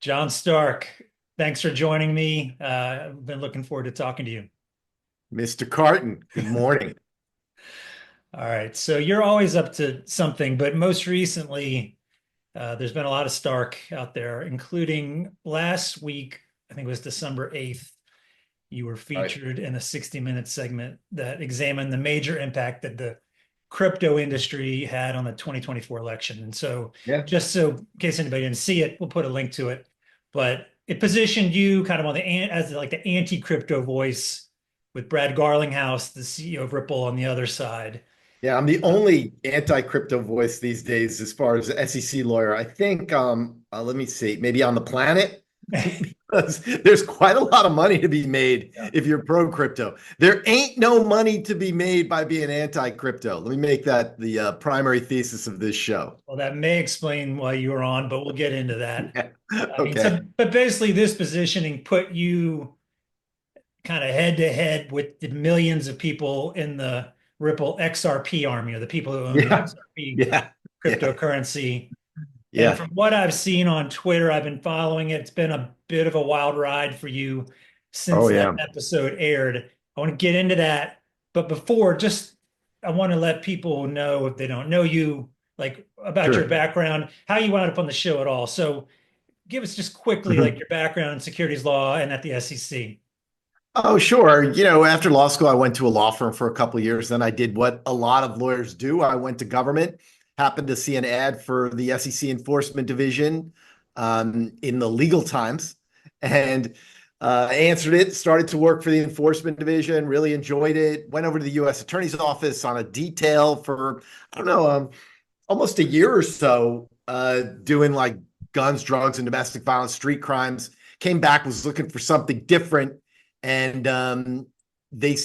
John Stark, thanks for joining me. I've been looking forward to talking to you. Mr. Carton, good morning. All right, so you're always up to something, but most recently, there's been a lot of Stark out there, including last week, I think it was December 8th. You were Right. featured in a 60-minute segment that examined the major impact that the crypto industry had on the 2024 election. And so, Yeah. just so in case anybody didn't see it, we'll put a link to it. But it positioned you kind of on the as like the anti-crypto voice with Brad Garlinghouse, the CEO of Ripple, on the other side. Yeah, I'm the only anti-crypto voice these days as far as the SEC lawyer. I think let me see, maybe on the planet. Because there's quite a lot of money to be made Yeah. if you're pro crypto. There ain't no money to be made by being anti-crypto. Let me make that the primary thesis of this show. Well, that may explain why you were on, but we'll get into that. Yeah. I mean, Okay. so but basically, this positioning put you kind of head to head with the millions of people in the Ripple XRP army, or the people who own the Yeah. XRP Yeah. Yeah. cryptocurrency. And Yeah. from what I've seen on Twitter, I've been following it. It's been a bit of a wild ride for you Oh since that yeah. episode aired. I want to get into that. But before, just I want to let people know, if they don't know you, like about your Sure. background, how you wound up on the show at all. So give us just quickly like Mhm. your background in securities law and at the SEC. Oh, sure. After law school, I went to a law firm for a couple of years. Then I did what a lot of lawyers do. I went to government, happened to see an ad for the SEC Enforcement Division in the Legal Times, and answered it, started to work for the Enforcement Division, really enjoyed it, went over to the U.S. Attorney's Office on a detail for, I don't know, almost a year or so, doing like guns, drugs, and domestic violence, street crimes. Came back, was looking for something different, and they,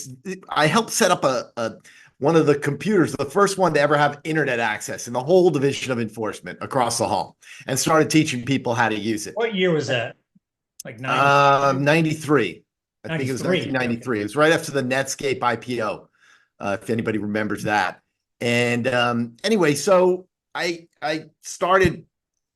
I helped set up a one of the computers, the first one to ever have internet access in the whole division of enforcement across the hall, and started teaching people how to use it. What year was that? Like 90, 93. I think it was 93. Okay. 1993. It was right after the Netscape IPO, if anybody remembers that. And anyway, so I started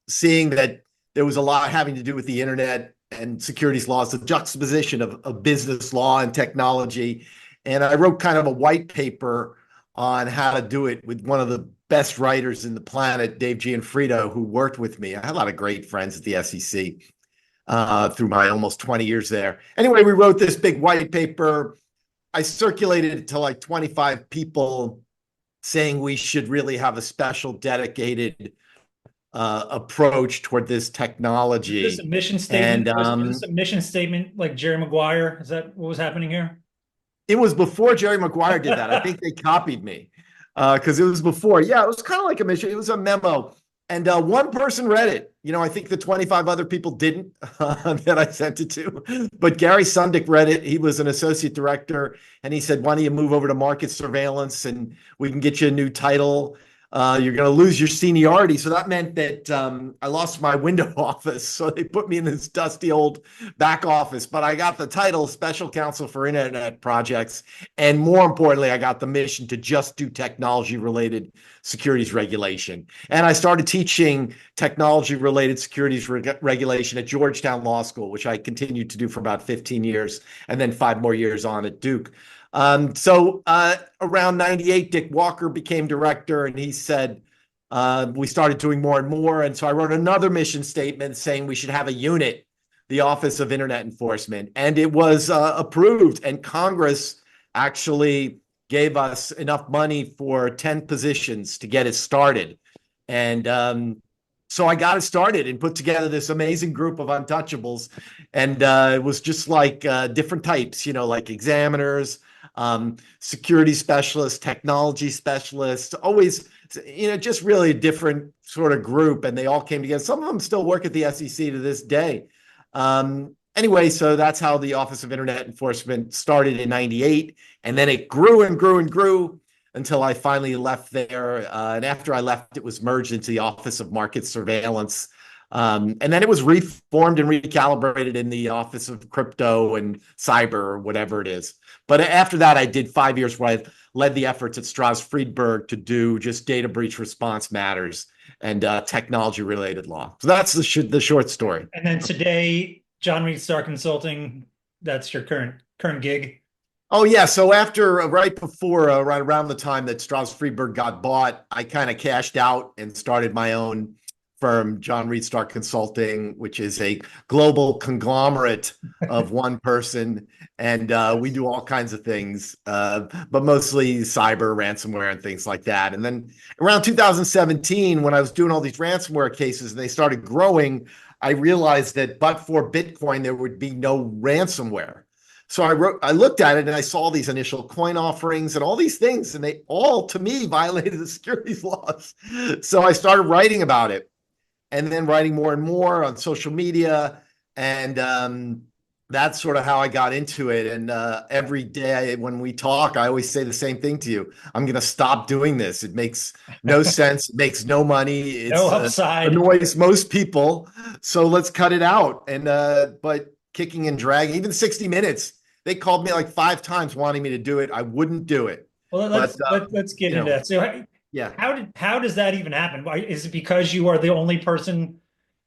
seeing that there was a lot having to do with the internet and securities laws, the juxtaposition of business law and technology. And I wrote kind of a white paper on how to do it with one of the best writers in the planet, Dave Gianfrido, who worked with me. I had a lot of great friends at the SEC through my almost 20 years there. Anyway, we wrote this big white paper. I circulated it to like 25 people saying we should really have a special dedicated approach toward this Is this a technology. mission And statement? Was this a mission statement like Jerry Maguire? Is that what was happening here? it was before Jerry Maguire did that. I think they copied me because it was before. Yeah, it was kind of like a mission. It was a memo. And one person read it. I think the 25 other people didn't that I sent it to. But Gary Sundick read it. He was an associate director. And he said, why don't you move over to market surveillance and we can get you a new title. You're going to lose your seniority. So that meant that I lost my window office. So they put me in this dusty old back office. But I got the title Special Counsel for Internet Projects. And more importantly, I got the mission to just do technology related securities regulation. And I started teaching technology related securities regulation at Georgetown Law School, which I continued to do for about 15 years and then 5 more years on at Duke. So around 98, Dick Walker became director, and he said, we started doing more and more. And so I wrote another mission statement saying we should have a unit, the Office of Internet Enforcement. And it was approved. And Congress actually gave us enough money for 10 positions to get it started. And so I got it started and put together this amazing group of untouchables. And it was just like different types, like examiners, security specialists, technology specialists, always, just really a different sort of group. And they all came together. Some of them still work at the SEC to this day. Anyway, so that's how the Office of Internet Enforcement started in 98. And then it grew and grew and grew until I finally left there. And after I left, it was merged into the Office of Market Surveillance. And then it was reformed and recalibrated in the Office of Crypto and Cyber or whatever it is. But after that, I did 5 years where I led the efforts at Strauss Friedberg to do just data breach response matters and technology related law. So that's the short story. And then today, John Reed Star Consulting, that's your current gig. Oh yeah, so after right before right around the time that Strauss Friedberg got bought, I kind of cashed out and started my own firm, John Reed Star Consulting, which is a global conglomerate of one person, and we do all kinds of things, but mostly cyber, ransomware, and things like that. And then around 2017, when I was doing all these ransomware cases and they started growing, I realized that but for Bitcoin, there would be no ransomware. So I looked at it and I saw these initial coin offerings and all these things, and they all, to me, violated the securities laws. So I started writing about it, and then writing more and more on social media, and that's sort of how I got into it. And every day when we talk, I always say the same thing to you: I'm going to stop doing this. It makes no sense. It makes no money. It's No upside. annoys most people. So let's cut it out. And but kicking and dragging, even 60 Minutes. They called me like 5 times wanting me to do it. I wouldn't do it. Well, let's get into that. So, yeah, how does that even happen? Is it because you are the only person,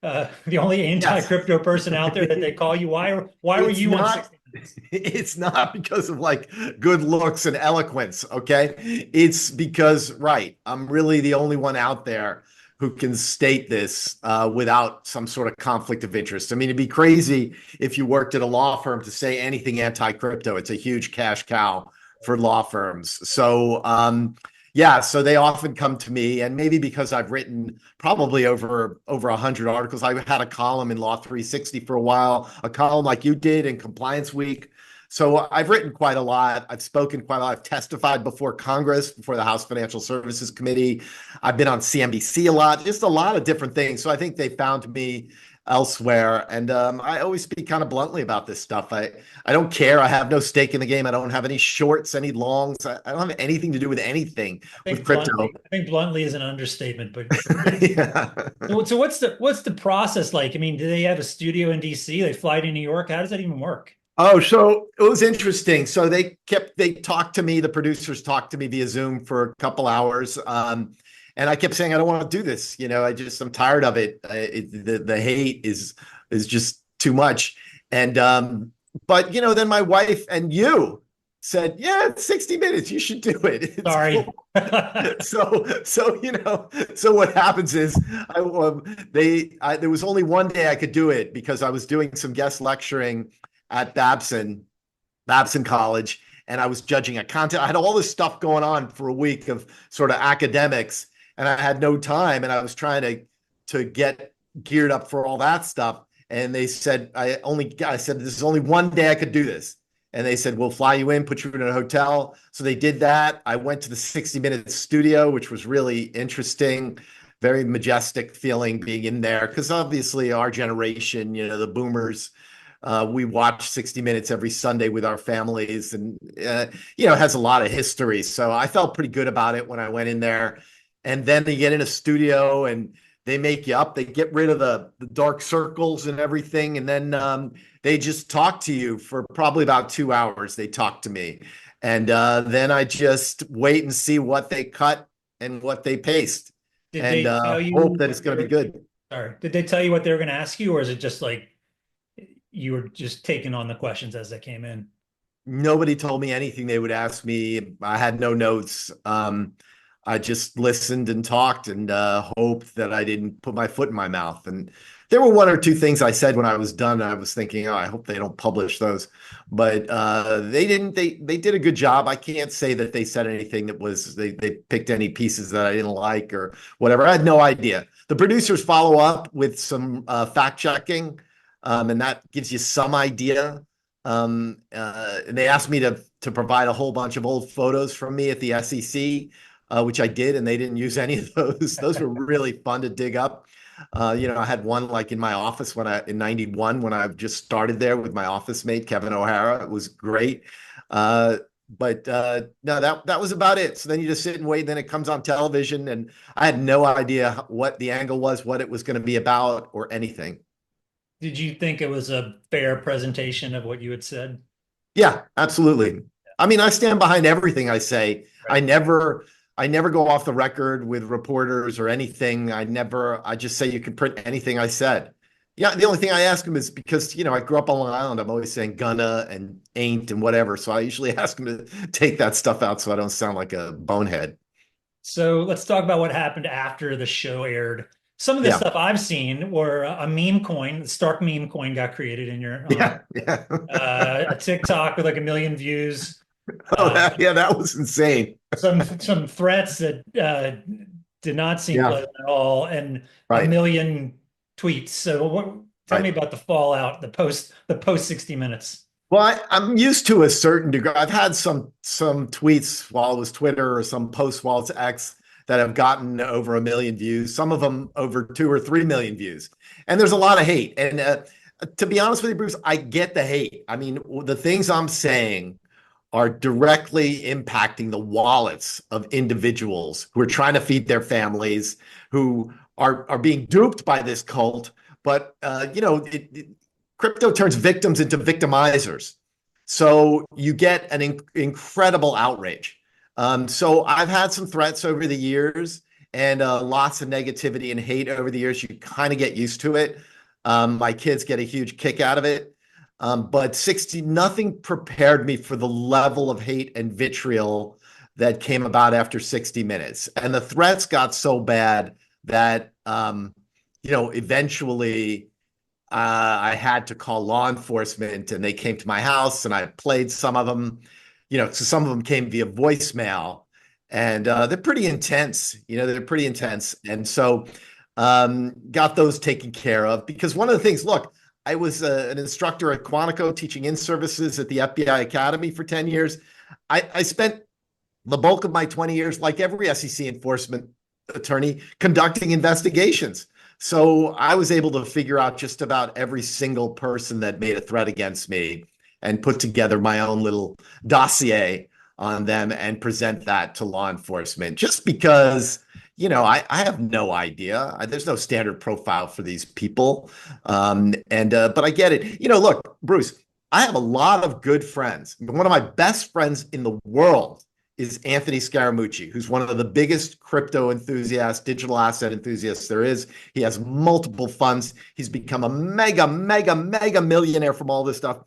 the only anti-crypto person out there that they call you? Why were you on 60 Minutes? It's not because of like good looks and eloquence, okay? It's because, right, I'm really the only one out there who can state this without some sort of conflict of interest. I mean, it'd be crazy if you worked at a law firm to say anything anti-crypto. It's a huge cash cow for law firms. So, yeah, so they often come to me, and maybe because I've written probably over 100 articles. I had a column in Law 360 for a while, a column like you did in Compliance Week. So I've written quite a lot. I've spoken quite a lot. I've testified before Congress, before the House Financial Services Committee. I've been on CNBC a lot, just a lot of different things. So I think they found me elsewhere. And I always speak kind of bluntly about this stuff. I don't care. I have no stake in the game. I don't have any shorts, any longs. I don't have anything to do with anything with crypto. I think bluntly is an understatement, but yeah. so what's the process like? I mean, do they have a studio in DC? They fly to New York? How does that even work? Oh, so it was interesting. So they talked to me, the producers talked to me via Zoom for a couple hours. And I kept saying, I don't want to do this. I'm tired of it. The hate is just too much. And, but then my wife and you said, yeah, it's 60 Minutes. You should do it. It's Sorry. Cool. So what happens is there was only one day I could do it because I was doing some guest lecturing at Babson College, and I was judging a content. I had all this stuff going on for a week of sort of academics, and I had no time, and I was trying to get geared up for all that stuff. And they said, I said, this is only one day I could do this. And they said, we'll fly you in, put you in a hotel. So they did that. I went to the 60 Minutes studio, which was really interesting, very majestic feeling being in there. Because obviously our generation, the boomers, we watch 60 Minutes every Sunday with our families, and it has a lot of history. So I felt pretty good about it when I went in there. And then they get in a studio and they make you up. They get rid of the dark circles and everything, and then they just talk to you for probably about 2 hours. They talk to me, and then I just wait and see what they cut and what they paste, and hope that it's going to be good. Sorry, did they tell you what they were going to ask you, or is it just like you were just taking on the questions as they came in? Nobody told me anything they would ask me. I had no notes. I just listened and talked and hoped that I didn't put my foot in my mouth. And there were 1 or 2 things I said when I was done. I was thinking, I hope they don't publish those. But they didn't. They did a good job. I can't say that they said anything that was they picked any pieces that I didn't like or whatever. I had no idea. The producers follow up with some fact checking. And that gives you some idea. And they asked me to provide a whole bunch of old photos from me at the SEC, which I did, and they didn't use any of those. Those were really fun to dig up. I had one like in my office in '91 when I just started there with my office mate, Kevin O'Hara. It was great. But no, that was about it. So then you just sit and wait, and then it comes on television, and I had no idea what the angle was, what it was going to be about, or anything. Did you think it was a fair presentation of what you had said? Yeah, absolutely. I mean, I stand behind everything I say. Right. I never go off the record with reporters or anything. I just say you can print anything I said. Yeah, the only thing I ask them is because, I grew up on Long Island. I'm always saying gonna and ain't and whatever. So I usually ask them to take that stuff out so I don't sound like a bonehead. So let's talk about what happened after the show aired. Some of the Yeah. stuff I've seen were a meme coin, the Stark meme coin got created in your honor. Yeah. Yeah. A TikTok with like 1 million views. Oh, Uh, that was insane. some threats that did not seem Yeah. pleasant at all, and a Right. million tweets. So tell me Right. about the fallout, the post 60 minutes. Well, I'm used to a certain degree. I've had some tweets while it was Twitter or some posts while it's X that have gotten over 1 million views. Some of them over 2 or 3 million views, and there's a lot of hate. And to be honest with you, Bruce, I get the hate. I mean, the things I'm saying are directly impacting the wallets of individuals who are trying to feed their families, who are being duped by this cult. But crypto turns victims into victimizers. So you get an incredible outrage. So I've had some threats over the years and lots of negativity and hate over the years. You kind of get used to it. My kids get a huge kick out of it. But 60, nothing prepared me for the level of hate and vitriol that came about after 60 minutes. And the threats got so bad that, eventually I had to call law enforcement and they came to my house and I played some of them, so some of them came via voicemail and they're pretty intense, they're pretty intense. And so got those taken care of because one of the things, look, I was an instructor at Quantico teaching in-services at the FBI Academy for 10 years. I spent the bulk of my 20 years, like every SEC enforcement attorney, conducting investigations. So I was able to figure out just about every single person that made a threat against me and put together my own little dossier on them and present that to law enforcement just because, I have no idea. There's no standard profile for these people. But I get it. Look, Bruce, I have a lot of good friends. One of my best friends in the world is Anthony Scaramucci, who's one of the biggest crypto enthusiasts, digital asset enthusiasts there is. He has multiple funds. He's become a mega, mega, mega millionaire from all this stuff.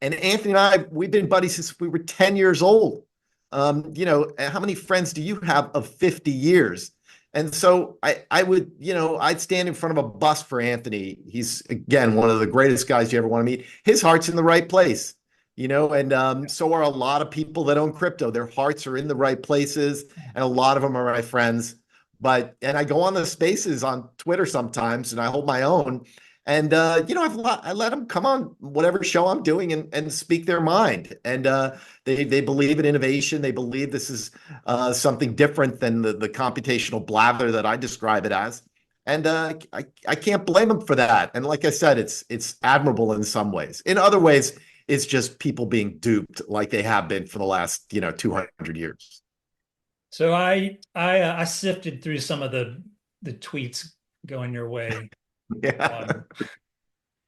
And Anthony and I, we've been buddies since we were 10 years old. How many friends do you have of 50 years? And so I would, I'd stand in front of a bus for Anthony. He's, again, one of the greatest guys you ever want to meet. His heart's in the right place. And so are a lot of people that own crypto. Their hearts are in the right places, and a lot of them are my friends. And I go on the spaces on Twitter sometimes, and I hold my own. And I let them come on whatever show I'm doing and speak their mind. And they believe in innovation. They believe this is something different than the computational blather that I describe it as. And I can't blame them for that. And like I said, it's admirable in some ways. In other ways, it's just people being duped like they have been for the last 200 years. So I sifted through some of the tweets going your way. Yeah.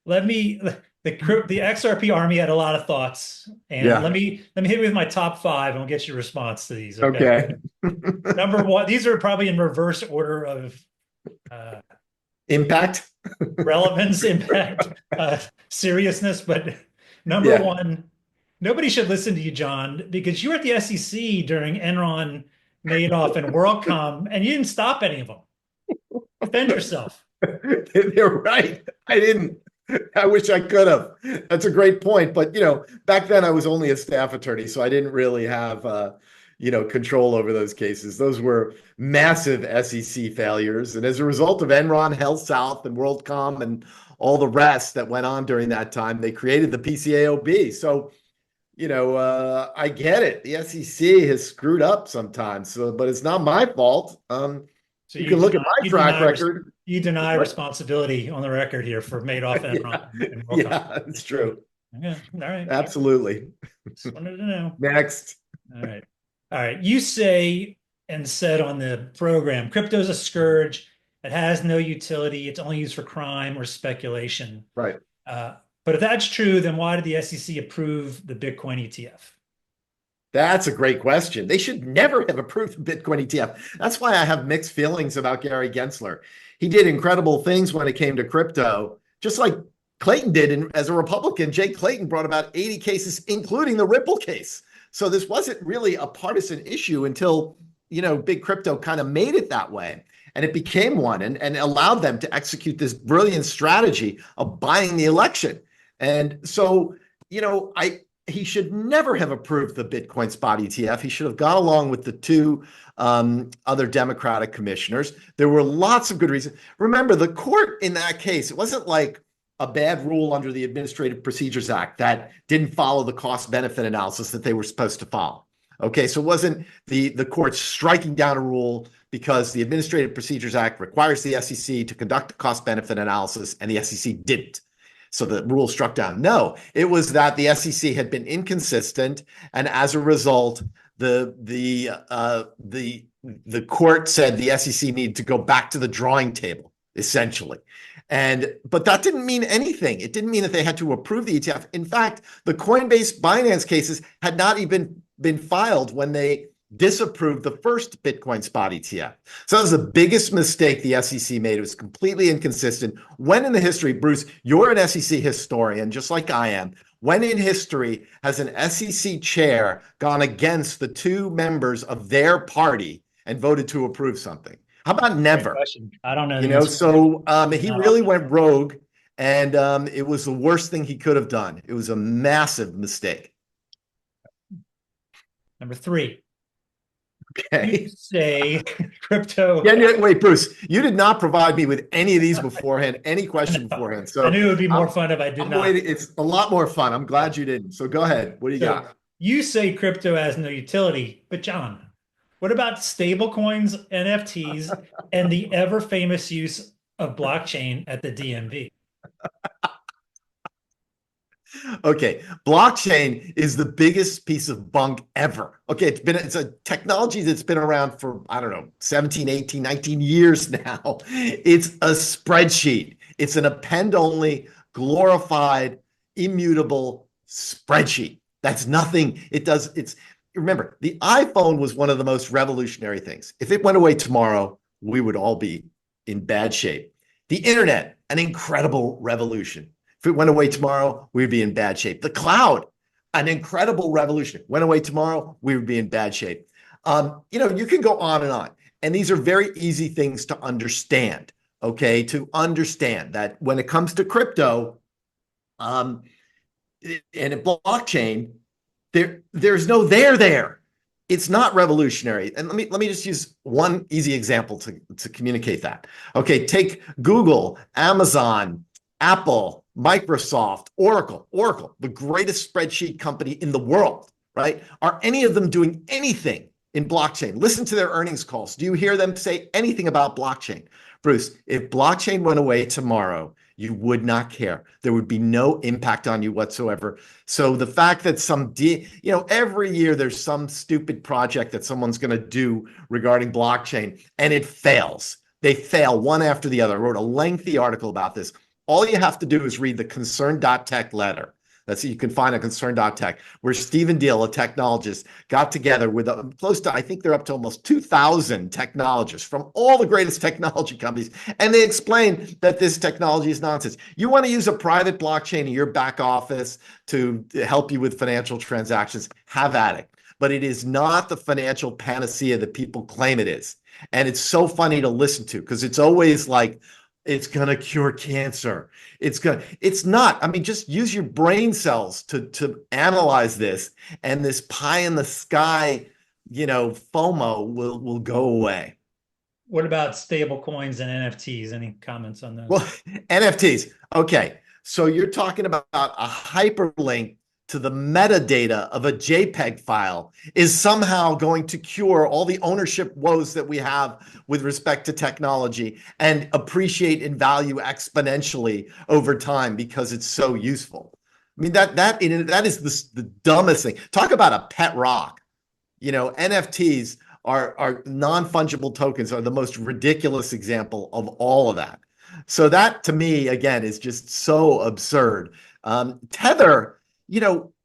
The XRP Army had a lot of thoughts, and Yeah. let me hit you with my top 5, and we'll get your response to these. Okay. Number one, these are probably in reverse order of Impact, relevance, impact, seriousness. But number one, nobody should listen to you, John, because you were at the SEC during Enron, Madoff, and WorldCom, and you didn't stop any of them. Defend yourself. They're right. I didn't. I wish I could have. That's a great point. But, back then I was only a staff attorney, so I didn't really have, control over those cases. Those were massive SEC failures. And as a result of Enron, HealthSouth, and WorldCom, and all the rest that went on during that time, they created the PCAOB. So, I get it. The SEC has screwed up sometimes, but it's not my fault. So you can look at my track record. You deny responsibility on the record here for Madoff, Enron, and WorldCom. Yeah, it's true. Yeah, all right. Absolutely. Just wanted to know. Next. All right. You say and said on the program, crypto is a scourge. It has no utility. It's only used for crime or speculation. Right. But if that's true, then why did the SEC approve the Bitcoin ETF? That's a great question. They should never have approved the Bitcoin ETF. That's why I have mixed feelings about Gary Gensler. He did incredible things when it came to crypto, just like Clayton did. And as a Republican, Jay Clayton brought about 80 cases, including the Ripple case. So this wasn't really a partisan issue until, big crypto kind of made it that way. And it became one and allowed them to execute this brilliant strategy of buying the election. And so, he should never have approved the Bitcoin spot ETF. He should have gone along with the two other Democratic commissioners. There were lots of good reasons. Remember, the court in that case, it wasn't like a bad rule under the Administrative Procedures Act that didn't follow the cost-benefit analysis that they were supposed to follow. Okay, so it wasn't the court striking down a rule because the Administrative Procedures Act requires the SEC to conduct a cost-benefit analysis, and the SEC didn't. So the rule struck down. No, it was that the SEC had been inconsistent, and as a result, the court said the SEC needed to go back to the drawing table, essentially. But that didn't mean anything. It didn't mean that they had to approve the ETF. In fact, the Coinbase Binance cases had not even been filed when they disapproved the first Bitcoin spot ETF. So that was the biggest mistake the SEC made. It was completely inconsistent. When in the history, Bruce, you're an SEC historian, just like I am. When in history has an SEC chair gone against the two members of their party and voted to approve something? How about never? I don't know. He really went rogue, and it was the worst thing he could have done. It was a massive mistake. Number 3. Okay. You say crypto. Yeah, wait, Bruce, you did not provide me with any of these beforehand, any question beforehand. So I knew it would be more fun if I did not. It's a lot more fun. I'm glad you didn't. So go ahead. What do you got? You say crypto has no utility, but John, what about stable coins, NFTs, and the ever famous use of blockchain at the DMV? Okay, blockchain is the biggest piece of bunk ever. Okay, it's a technology that's been around for, 17, 18, 19 years now. It's a spreadsheet. It's an append-only, glorified, immutable spreadsheet. That's nothing. Remember, the iPhone was one of the most revolutionary things. If it went away tomorrow, we would all be in bad shape. The internet, an incredible revolution. If it went away tomorrow, we'd be in bad shape. The cloud, an incredible revolution. Went away tomorrow, we would be in bad shape. You can go on and on. And these are very easy things to understand, okay? To understand that when it comes to crypto and a blockchain, there's no there. It's not revolutionary. And let me just use one easy example to communicate that. Okay, take Google, Amazon, Apple, Microsoft, Oracle, the greatest spreadsheet company in the world, right? Are any of them doing anything in blockchain? Listen to their earnings calls. Do you hear them say anything about blockchain? Bruce, if blockchain went away tomorrow, you would not care. There would be no impact on you whatsoever. So the fact that every year there's some stupid project that someone's going to do regarding blockchain and it fails. They fail one after the other. I wrote a lengthy article about this. All you have to do is read the concern.tech letter. You can find on concern.tech, where Stephen Deal, a technologist, got together with close to, I think they're up to almost 2,000 technologists from all the greatest technology companies. And they explain that this technology is nonsense. You want to use a private blockchain in your back office to help you with financial transactions, have at it. But it is not the financial panacea that people claim it is. And it's so funny to listen to because it's always like, it's going to cure cancer. It's not. I mean, just use your brain cells to analyze this, and this pie in the sky, FOMO will go away. What about stable coins and NFTs? Any comments on that? Well, NFTs. Okay. So you're talking about a hyperlink to the metadata of a JPEG file is somehow going to cure all the ownership woes that we have with respect to technology and appreciate in value exponentially over time because it's so useful. I mean, that is the dumbest thing. Talk about a pet rock. NFTs are non-fungible tokens are the most ridiculous example of all of that. So that to me, again, is just so absurd. Tether,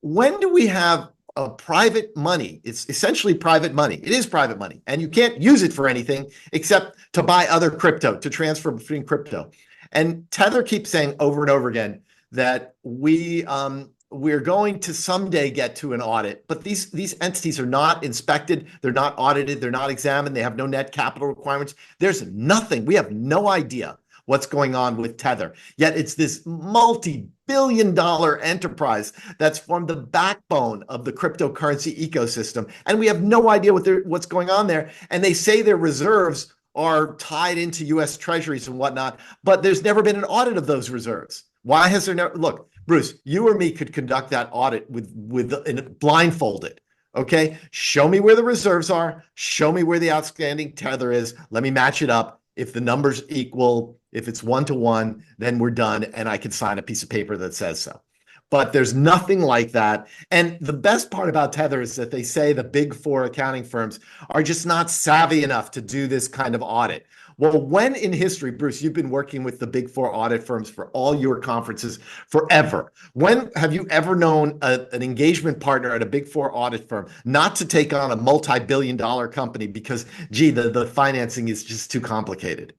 when do we have private money. It's essentially private money. It is private money, and you can't use it for anything except to buy other crypto, to transfer between crypto. And Tether keeps saying over and over again that we're going to someday get to an audit, but these entities are not inspected, they're not audited, they're not examined, they have no net capital requirements. There's nothing. We have no idea what's going on with Tether. Yet it's this multi-billion-dollar enterprise that's formed the backbone of the cryptocurrency ecosystem, and we have no idea what's going on there. And they say their reserves are tied into U.S. treasuries and whatnot, but there's never been an audit of those reserves. Why has there never? Look, Bruce, you or me could conduct that audit with blindfolded. Okay, show me where the reserves are. Show me where the outstanding Tether is. Let me match it up. If the numbers equal, if it's 1-to-1, then we're done, and I can sign a piece of paper that says so. But there's nothing like that. And the best part about Tether is that they say the big four accounting firms are just not savvy enough to do this kind of audit. Well, when in history, Bruce, you've been working with the big four audit firms for all your conferences forever. When have you ever known an engagement partner at a big four audit firm not to take on a multi-billion-dollar company because, gee, the financing is just too complicated?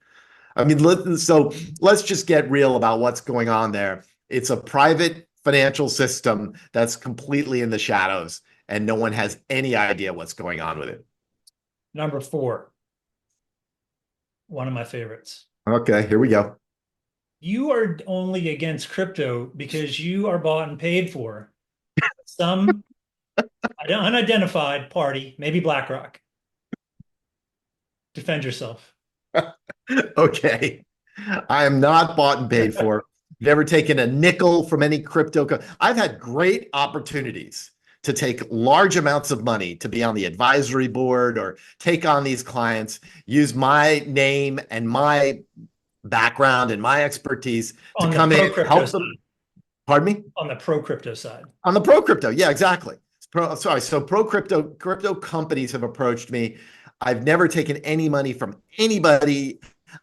I mean, so let's just get real about what's going on there. It's a private financial system that's completely in the shadows, and no one has any idea what's going on with it. Number 4. One of my favorites. Okay, here we go. You are only against crypto because you are bought and paid for some unidentified party, maybe BlackRock. Defend yourself. Okay. I am not bought and paid for. Never taken a nickel from any crypto. I've had great opportunities to take large amounts of money to be on the advisory board or take on these clients, use my name and my background and my expertise to come in and help them. Pardon me? On the pro crypto side. On the pro crypto. Yeah, exactly. So pro crypto companies have approached me. I've never taken any money from anybody.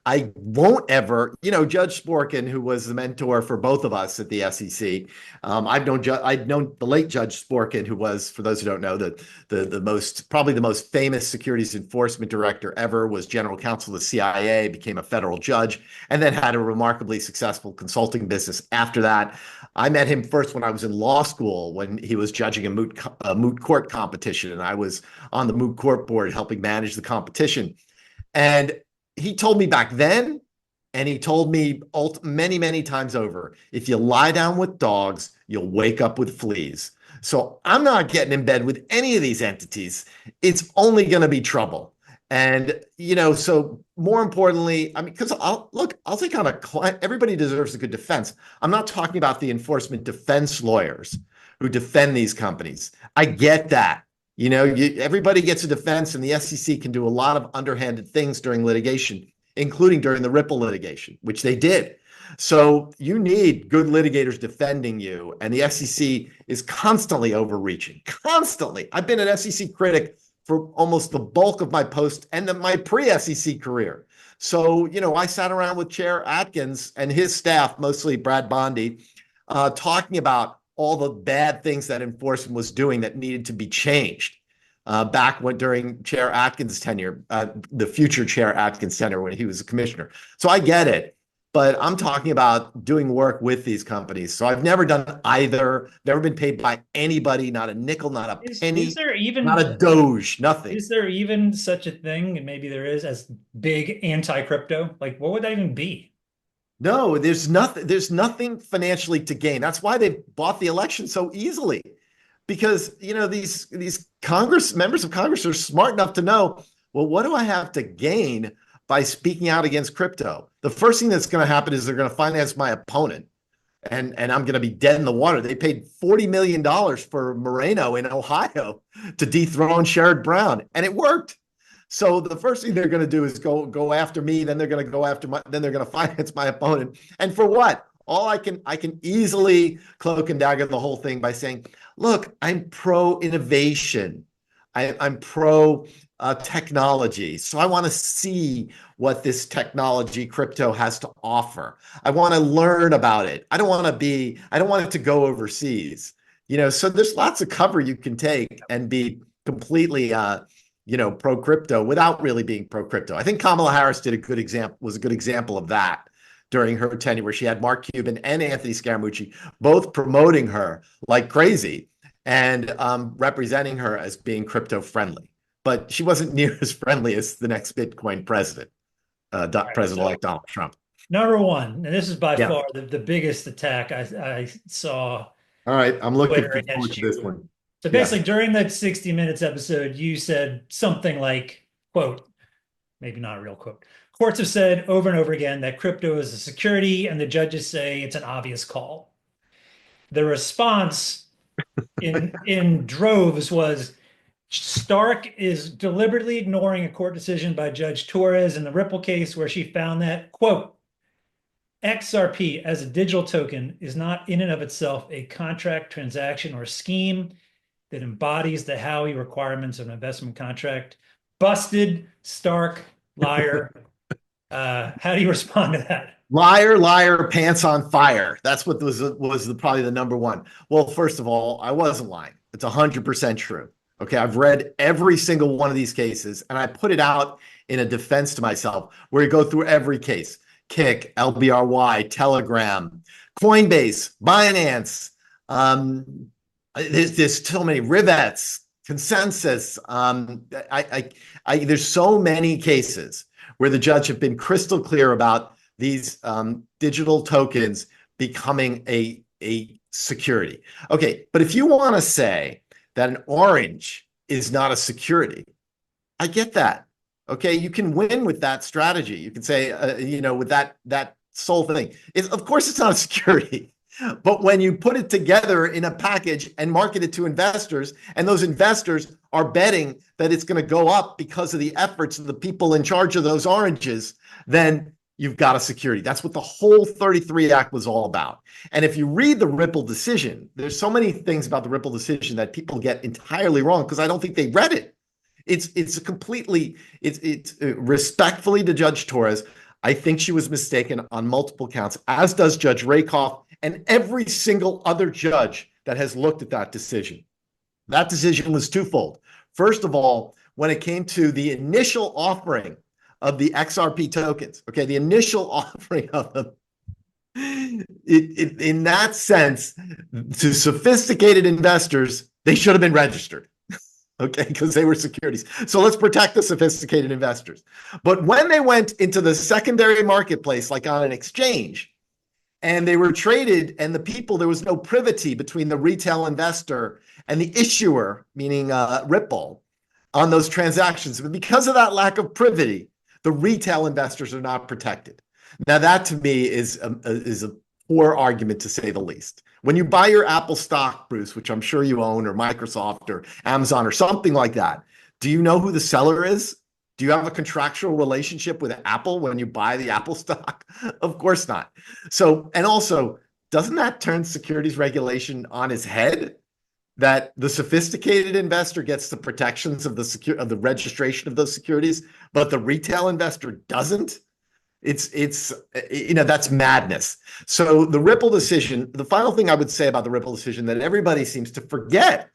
I won't ever, Judge Sporkin, who was the mentor for both of us at the SEC. I've known the late Judge Sporkin, who was, for those who don't know, probably the most famous securities enforcement director ever, was general counsel of the CIA, became a federal judge, and then had a remarkably successful consulting business after that. I met him first when I was in law school, when he was judging a moot court competition, and I was on the moot court board helping manage the competition. And he told me back then, and he told me many, many times over, if you lie down with dogs, you'll wake up with fleas. So I'm not getting in bed with any of these entities. It's only going to be trouble. And, so more importantly, because I'll take on a client. Everybody deserves a good defense. I'm not talking about the enforcement defense lawyers who defend these companies. I get that. Everybody gets a defense, and the SEC can do a lot of underhanded things during litigation, including during the Ripple litigation, which they did. So you need good litigators defending you, and the SEC is constantly overreaching, constantly. I've been an SEC critic for almost the bulk of my post and my pre-SEC career. So, I sat around with Chair Atkins and his staff, mostly Brad Bondi, talking about all the bad things that enforcement was doing that needed to be changed during Chair Atkins' tenure, the future Chair Atkins' tenure when he was a commissioner. So I get it, but I'm talking about doing work with these companies. So I've never done either, never been paid by anybody, not a nickel, not a penny, not a doge, nothing. Is there even such a thing, and maybe there is, as big anti-crypto? Like, what would that even be? No, there's nothing financially to gain. That's why they bought the election so easily, because these members of Congress are smart enough to know, well, what do I have to gain by speaking out against crypto? The first thing that's going to happen is they're going to finance my opponent, and I'm going to be dead in the water. They paid $40 million for Moreno in Ohio to dethrone Sherrod Brown, and it worked. So the first thing they're going to do is go after me. Then they're going to go after then they're going to finance my opponent. And for what? I can easily cloak and dagger the whole thing by saying, look, I'm pro innovation. I'm pro technology. So I want to see what this technology crypto has to offer. I want to learn about it. I don't want it to go overseas. So there's lots of cover you can take and be completely, pro crypto without really being pro crypto. I think Kamala Harris was a good example of that during her tenure, where she had Mark Cuban and Anthony Scaramucci both promoting her like crazy and representing her as being crypto friendly. But she wasn't near as friendly as the next Bitcoin president, President-elect Donald Trump. Number one, and this is by Yeah. far the biggest attack I saw. All right. I'm looking Twitter forward against to you. this one. So Yeah. basically, during that 60 Minutes episode, you said something like, quote, maybe not a real quote. Courts have said over and over again that crypto is a security, and the judges say it's an obvious call. The response in droves was Stark is deliberately ignoring a court decision by Judge Torres in the Ripple case, where she found that, quote, XRP as a digital token is not in and of itself a contract, transaction, or scheme that embodies the Howey requirements of an investment contract. Busted, Stark, liar. How do you respond to that? Liar, liar, pants on fire. That's what was probably the number one. Well, first of all, I wasn't lying. It's 100% true. Okay, I've read every single one of these cases, and I put it out in a defense to myself where you go through every case. Kick, LBRY, Telegram, Coinbase, Binance. There's so many rivets, consensus. There's so many cases where the judge have been crystal clear about these digital tokens becoming a security. Okay, but if you want to say that an orange is not a security, I get that. Okay, you can win with that strategy. You can say, with that sole thing. Of course, it's not a security. But when you put it together in a package and market it to investors, and those investors are betting that it's going to go up because of the efforts of the people in charge of those oranges, then you've got a security. That's what the whole 33 Act was all about. And if you read the Ripple decision, there's so many things about the Ripple decision that people get entirely wrong because I don't think they read it. It's respectfully to Judge Torres. I think she was mistaken on multiple counts, as does Judge Rakoff and every single other judge that has looked at that decision. That decision was twofold. First of all, when it came to the initial offering of the XRP tokens, okay, the initial offering of them, in that sense, to sophisticated investors, they should have been registered. Okay, because they were securities. So let's protect the sophisticated investors. But when they went into the secondary marketplace, like on an exchange, and they were traded, and there was no privity between the retail investor and the issuer, meaning Ripple, on those transactions. But because of that lack of privity, the retail investors are not protected. Now, that to me is a poor argument, to say the least. When you buy your Apple stock, Bruce, which I'm sure you own, or Microsoft or Amazon or something like that, do you know who the seller is? Do you have a contractual relationship with Apple when you buy the Apple stock? Of course not. So, and also, doesn't that turn securities regulation on its head? That the sophisticated investor gets the protections of the registration of those securities, but the retail investor doesn't? That's madness. So the Ripple decision, the final thing I would say about the Ripple decision that everybody seems to forget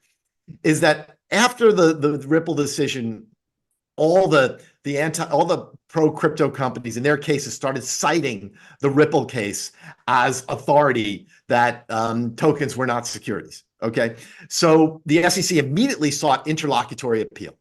is that after the Ripple decision, all the pro crypto companies in their cases started citing the Ripple case as authority that tokens were not securities. Okay, so the SEC immediately sought interlocutory appeal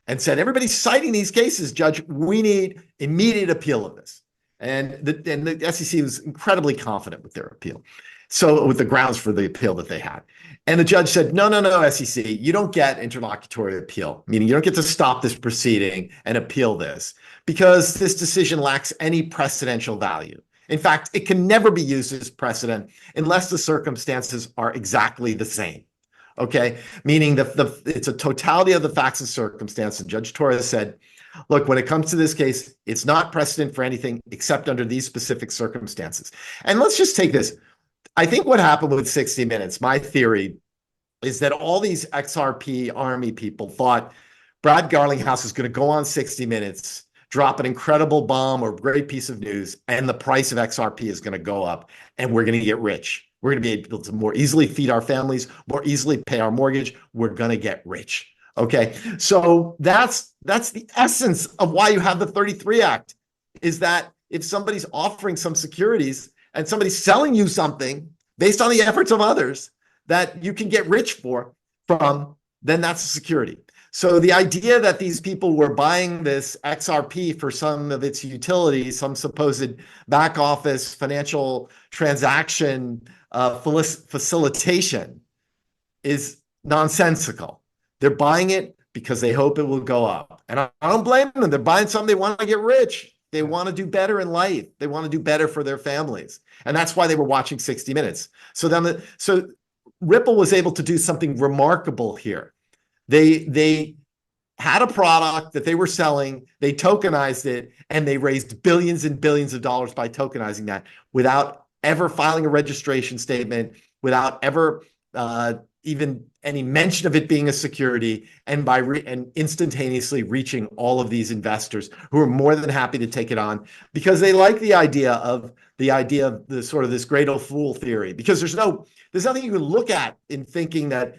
and said, everybody's citing these cases, Judge, we need immediate appeal of this. And the SEC was incredibly confident with their appeal. So with the grounds for the appeal that they had. And the judge said, no, SEC, you don't get interlocutory appeal, meaning you don't get to stop this proceeding and appeal this because this decision lacks any precedential value. In fact, it can never be used as precedent unless the circumstances are exactly the same. Okay, meaning it's a totality of the facts and circumstances. And Judge Torres said, look, when it comes to this case, it's not precedent for anything except under these specific circumstances. And let's just take this. I think what happened with 60 Minutes, my theory, is that all these XRP Army people thought Brad Garlinghouse is going to go on 60 Minutes, drop an incredible bomb or great piece of news, and the price of XRP is going to go up, and we're going to get rich. We're going to be able to more easily feed our families, more easily pay our mortgage. We're going to get rich. Okay. So that's the essence of why you have the 33 Act, is that if somebody's offering some securities and somebody's selling you something based on the efforts of others that you can get rich from, then that's a security. So the idea that these people were buying this XRP for some of its utilities, some supposed back office financial transaction facilitation, is nonsensical. They're buying it because they hope it will go up. And I don't blame them. They're buying something, they want to get rich. They want to do better in life. They want to do better for their families. And that's why they were watching 60 Minutes. So Ripple was able to do something remarkable here. They had a product that they were selling, they tokenized it, and they raised billions and billions of dollars by tokenizing that without ever filing a registration statement, without ever even any mention of it being a security, and and instantaneously reaching all of these investors who are more than happy to take it on because they like the idea of the sort of this great fool theory, because there's nothing you can look at in thinking that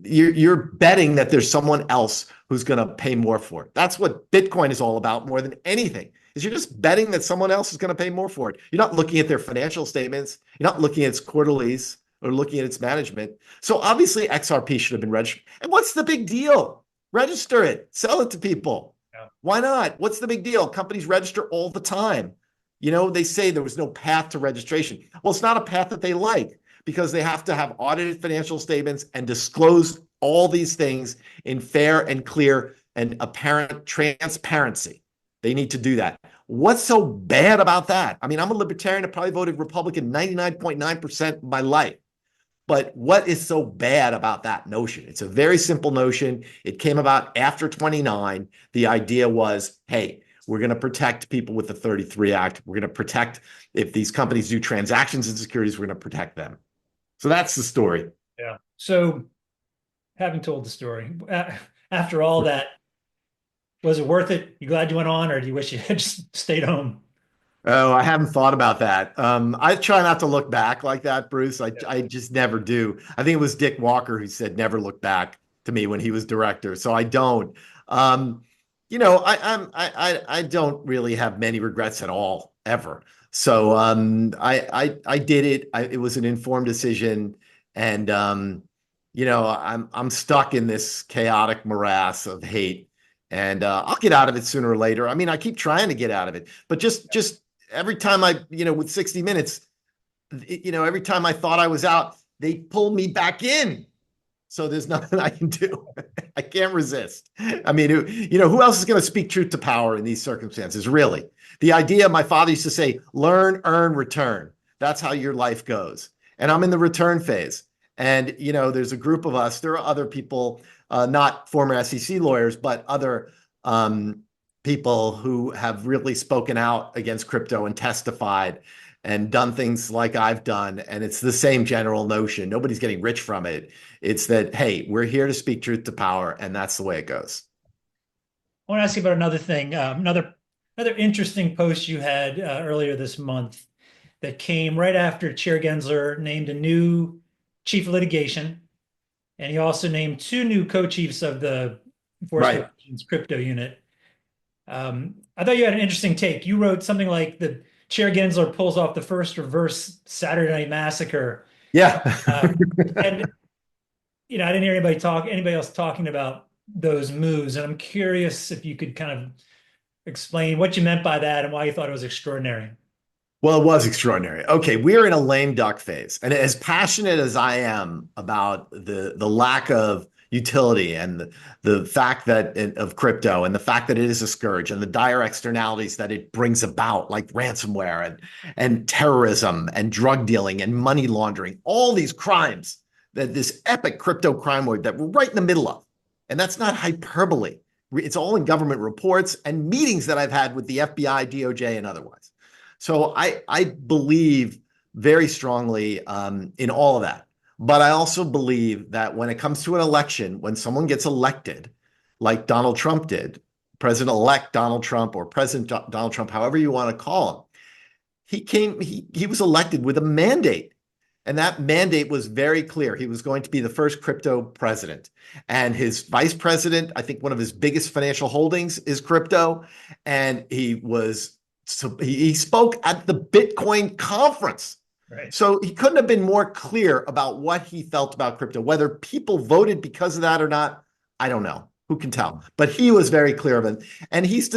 you're betting that there's someone else who's going to pay more for it. That's what Bitcoin is all about more than anything, is you're just betting that someone else is going to pay more for it. You're not looking at their financial statements. You're not looking at its quarterlies or looking at its management. So obviously XRP should have been registered. And what's the big deal? Register it, sell it to people. Yeah. Why not? What's the big deal? Companies register all the time. They say there was no path to registration. Well, it's not a path that they like, because they have to have audited financial statements and disclose all these things in fair and clear and apparent transparency. They need to do that. What's so bad about that? I mean, I'm a libertarian. I probably voted Republican 99.9% of my life. But what is so bad about that notion? It's a very simple notion. It came about after 29. The idea was, hey, we're going to protect people with the 33 Act. We're going to protect, if these companies do transactions in securities, we're going to protect them. So that's the story. Yeah. So having told the story, after all that, was it worth it? You glad you went on, or do you wish you had just stayed home? Oh, I haven't thought about that. I try not to look back like that, Bruce. I just never do. I think it was Dick Walker who said never look back to me when he was director. So I don't. I don't really have many regrets at all, ever. So I did it. It was an informed decision, and I'm stuck in this chaotic morass of hate, and I'll get out of it sooner or later. I mean, I keep trying to get out of it, but just every time with 60 Minutes, every time I thought I was out, they pulled me back in. So there's nothing I can do. I can't resist. I mean, who else is going to speak truth to power in these circumstances, really? The idea, my father used to say, learn, earn, return. That's how your life goes. And I'm in the return phase. And, there's a group of us. There are other people, not former SEC lawyers, but other people who have really spoken out against crypto and testified and done things like I've done. And it's the same general notion. Nobody's getting rich from it. It's that, hey, we're here to speak truth to power, and that's the way it goes. I want to ask you about another thing. Another interesting post you had earlier this month that came right after Chair Gensler named a new chief of litigation, and he also named two new co-chiefs of the Enforcement Crypto Unit. I thought you had an interesting take. You wrote something like the Chair Gensler pulls off the first reverse Saturday Night Massacre. Yeah. And I didn't hear anybody else talking about those moves. And I'm curious if you could kind of explain what you meant by that and why you thought it was extraordinary. Well, it was extraordinary. Okay, we're in a lame duck phase. And as passionate as I am about the lack of utility and the fact that of crypto and the fact that it is a scourge and the dire externalities that it brings about, like ransomware and terrorism and drug dealing and money laundering, all these crimes, that this epic crypto crime wave that we're right in the middle of. And that's not hyperbole. It's all in government reports and meetings that I've had with the FBI, DOJ, and otherwise. So I believe very strongly in all of that. But I also believe that when it comes to an election, when someone gets elected, like Donald Trump did, President-elect Donald Trump or President Donald Trump, however you want to call him, he was elected with a mandate. And that mandate was very clear. He was going to be the first crypto president. And his vice president, I think one of his biggest financial holdings is crypto. And he spoke at the Bitcoin conference. Right. So he couldn't have been more clear about what he felt about crypto. Whether people voted because of that or not, I don't know. Who can tell? But he was very clear of it. And he's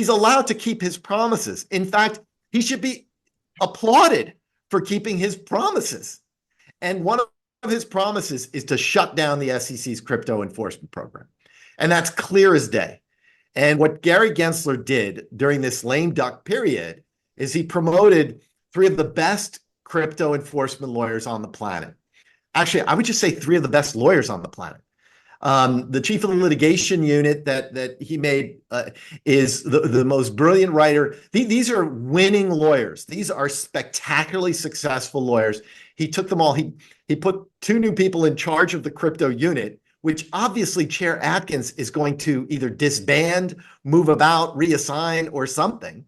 allowed to keep his promises. In fact, he should be applauded for keeping his promises. And one of his promises is to shut down the SEC's crypto enforcement program. And that's clear as day. And what Gary Gensler did during this lame duck period is he promoted three of the best crypto enforcement lawyers on the planet. Actually, I would just say three of the best lawyers on the planet. The chief of the litigation unit that he made is the most brilliant writer. These are winning lawyers. These are spectacularly successful lawyers. He took them all. He put two new people in charge of the crypto unit, which obviously Chair Atkins is going to either disband, move about, reassign, or something.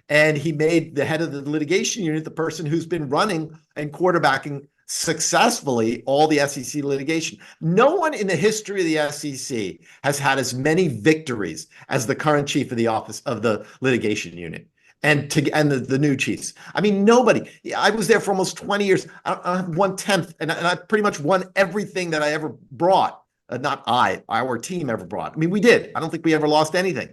And he made the head of the litigation unit the person who's been running and quarterbacking successfully all the SEC litigation. No one in the history of the SEC has had as many victories as the current chief of the office of the litigation unit and the new chiefs. I mean, nobody. I was there for almost 20 years. I have 1/10, and I pretty much won everything that I ever brought. Not our team ever brought. I mean, we did. I don't think we ever lost anything,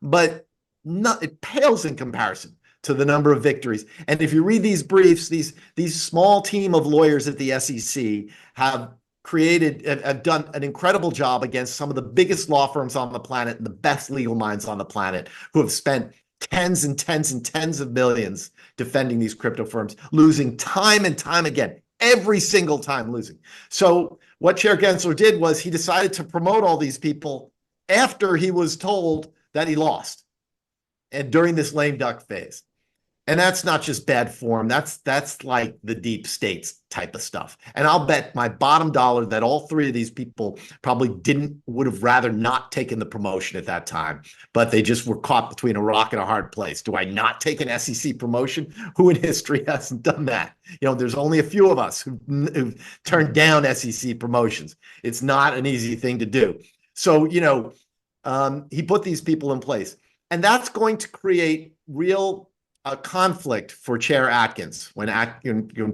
but it pales in comparison to the number of victories. And if you read these briefs, these small team of lawyers at the SEC have done an incredible job against some of the biggest law firms on the planet and the best legal minds on the planet who have spent tens and tens and tens of millions defending these crypto firms, losing time and time again, every single time losing. So what Chair Gensler did was he decided to promote all these people after he was told that he lost and during this lame duck phase. And that's not just bad form. That's like the deep states type of stuff. And I'll bet my bottom dollar that all three of these people probably would have rather not taken the promotion at that time, but they just were caught between a rock and a hard place. Do I not take an SEC promotion? Who in history hasn't done that? You know, there's only a few of us who've turned down SEC promotions. It's not an easy thing to do. So, he put these people in place, and that's going to create real conflict for Chair Atkins when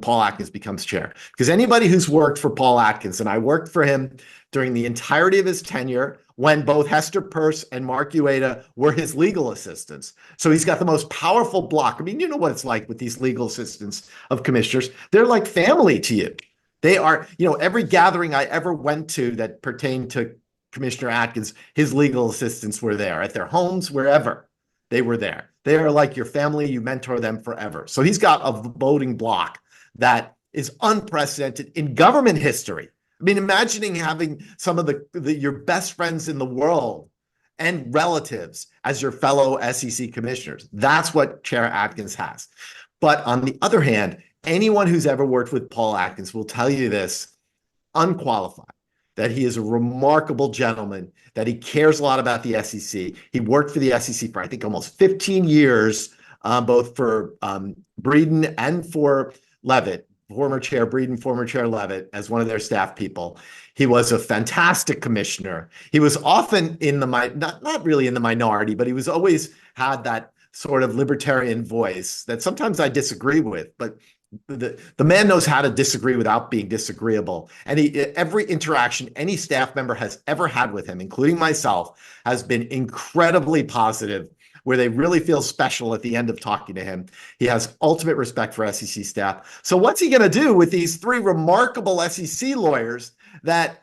Paul Atkins becomes chair. Because anybody who's worked for Paul Atkins, and I worked for him during the entirety of his tenure when both Hester Peirce and Mark Ueda were his legal assistants. So he's got the most powerful block. I mean, you know what it's like with these legal assistants of commissioners. They're like family to you. They are, every gathering I ever went to that pertained to Commissioner Atkins, his legal assistants were there at their homes, wherever. They were there. They are like your family. You mentor them forever. So he's got a voting block that is unprecedented in government history. I mean, imagining having some of your best friends in the world and relatives as your fellow SEC commissioners. That's what Chair Atkins has. But on the other hand, anyone who's ever worked with Paul Atkins will tell you this unqualified, that he is a remarkable gentleman, that he cares a lot about the SEC. He worked for the SEC for, I think, almost 15 years, both for Breeden and for Levitt, former Chair Breeden, former Chair Levitt, as one of their staff people. He was a fantastic commissioner. He was often not really in the minority, but he was always had that sort of libertarian voice that sometimes I disagree with, but the man knows how to disagree without being disagreeable. And every interaction any staff member has ever had with him, including myself, has been incredibly positive, where they really feel special at the end of talking to him. He has ultimate respect for SEC staff. So what's he going to do with these three remarkable SEC lawyers that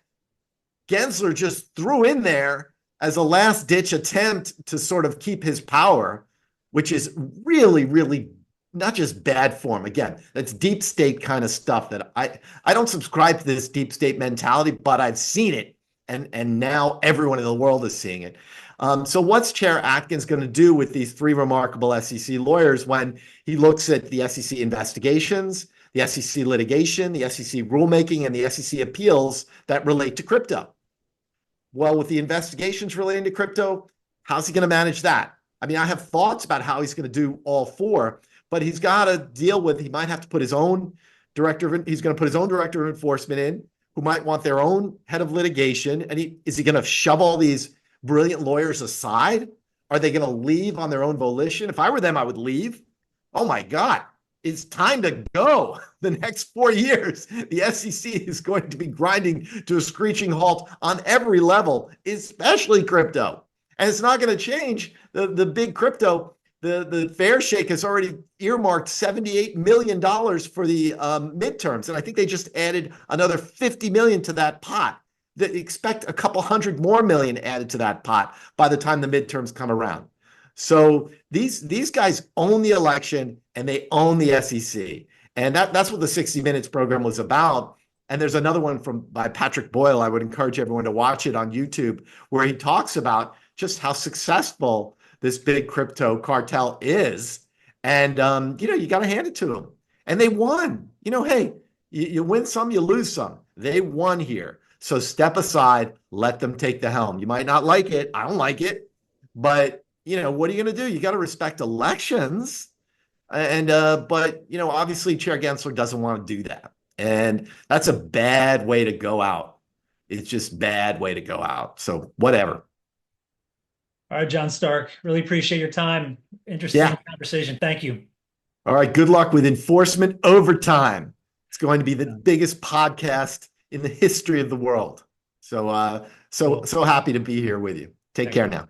Gensler just threw in there as a last-ditch attempt to sort of keep his power, which is really, really not just bad form. Again, that's deep state kind of stuff that I don't subscribe to this deep state mentality, but I've seen it. And now everyone in the world is seeing it. So what's Chair Atkins going to do with these three remarkable SEC lawyers when he looks at the SEC investigations, the SEC litigation, the SEC rulemaking, and the SEC appeals that relate to crypto? Well, with the investigations relating to crypto, how's he going to manage that? I mean, I have thoughts about how he's going to do all four, but he's got to deal with, he might have to put his own he's going to put his own director of enforcement in, who might want their own head of litigation. And is he going to shove all these brilliant lawyers aside? Are they going to leave on their own volition? If I were them, I would leave. Oh my God, it's time to go. The next 4 years, the SEC is going to be grinding to a screeching halt on every level, especially crypto. And it's not going to change the big crypto. The fair shake has already earmarked $78 million for the midterms. And I think they just added another 50 million to that pot. They expect a couple hundred more million added to that pot by the time the midterms come around. So these guys own the election and they own the SEC. And that's what the 60 Minutes program was about. And there's another one by Patrick Boyle. I would encourage everyone to watch it on YouTube, where he talks about just how successful this big crypto cartel is. And, you got to hand it to them. And they won. Hey, you win some, you lose some. They won here. So step aside, let them take the helm. You might not like it. I don't like it. But, what are you going to do? You got to respect elections. And, but, obviously Chair Gensler doesn't want to do that. And that's a bad way to go out. It's just bad way to go out. So whatever. All right, John Stark, really appreciate your time. Interesting conversation. Thank you. All right. Good luck with Enforcement Overtime. It's going to be the biggest podcast in the history of the world. So, so happy to be here with you. Take care now.